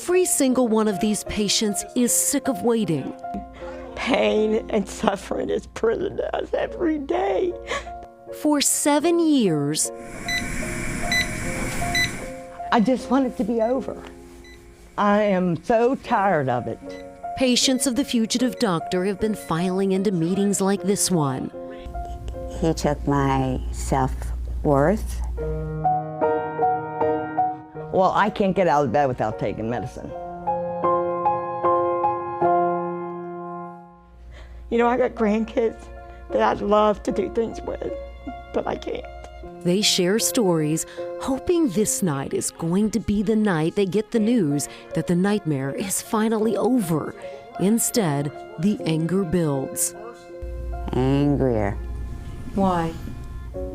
Every single one of these patients is sick of waiting. Pain and suffering is prison to us every day. For 7 years, I just want it to be over. I am so tired of it. patients of the fugitive doctor have been filing into meetings like this one. He took my self-worth. Well, I can't get out of bed without taking medicine. You know, I got grandkids that I'd love to do things with, but I can't. They share stories, hoping this night is going to be the night they get the news that the nightmare is finally over. Instead, the anger builds. Angrier. Why?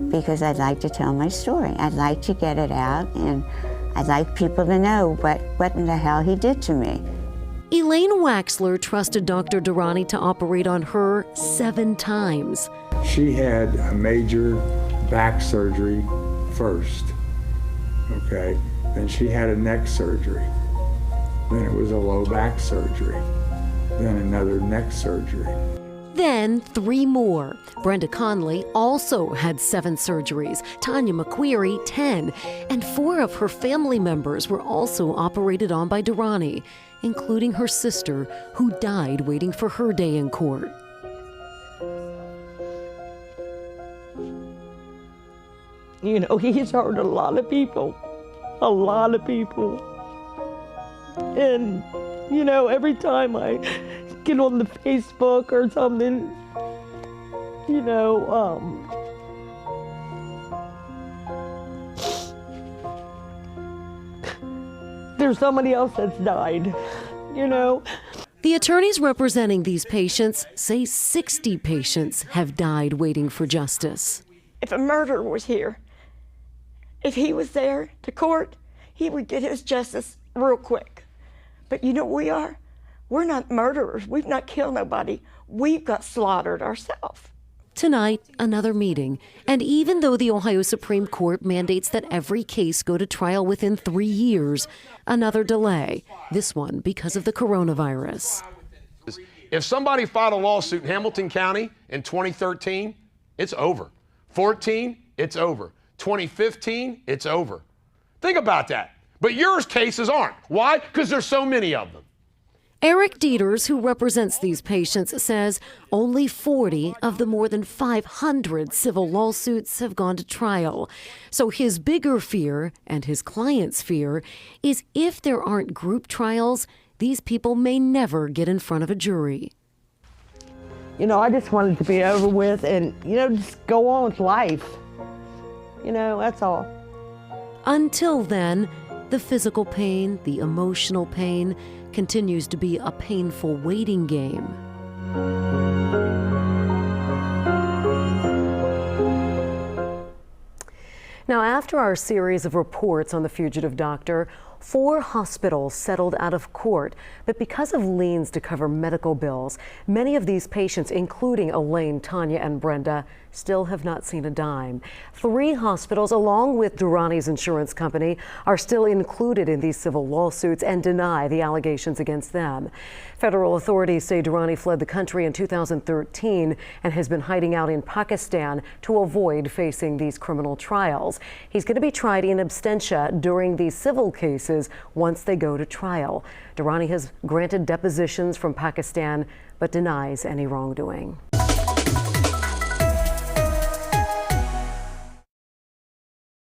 Because I'd like to tell my story. I'd like to get it out, and I'd like people to know what in the hell he did to me. Elaine Waxler trusted Dr. Durrani to operate on her 7 times. She had a major back surgery first, okay? Then she had a neck surgery. Then it was a low back surgery. Then another neck surgery. Then 3 more. Brenda Conley also had 7 surgeries, Tanya McQueary 10, and 4 of her family members were also operated on by Durrani, including her sister, who died waiting for her day in court. You know, he's hurt a lot of people. A lot of people. And, you know, every time I get on the Facebook or something, you know, there's somebody else that's died, you know. The attorneys representing these patients say 60 patients have died waiting for justice. If a murderer was here, if he was there to court, he would get his justice real quick. But you know what we are? We're not murderers. We've not killed nobody. We've got slaughtered ourselves. Tonight, another meeting. And even though the Ohio Supreme Court mandates that every case go to trial within 3 years, another delay. This one because of the coronavirus. If somebody filed a lawsuit in Hamilton County in 2013, it's over. 14, it's over. 2015, it's over. Think about that. But yours cases aren't. Why? Because there's so many of them. Eric Dieters, who represents these patients, says only 40 of the more than 500 civil lawsuits have gone to trial. So his bigger fear, and his client's fear, is if there aren't group trials, these people may never get in front of a jury. You know, I just wanted to be over with and, you know, just go on with life. You know, that's all. Until then, the physical pain, the emotional pain, continues to be a painful waiting game. Now, after our series of reports on the fugitive doctor, 4 hospitals settled out of court, but because of liens to cover medical bills, many of these patients, including Elaine, Tanya, and Brenda, still have not seen a dime. 3 hospitals, along with Durrani's insurance company, are still included in these civil lawsuits and deny the allegations against them. Federal authorities say Durrani fled the country in 2013 and has been hiding out in Pakistan to avoid facing these criminal trials. He's going to be tried in absentia during these civil cases once they go to trial. Durrani has granted depositions from Pakistan but denies any wrongdoing.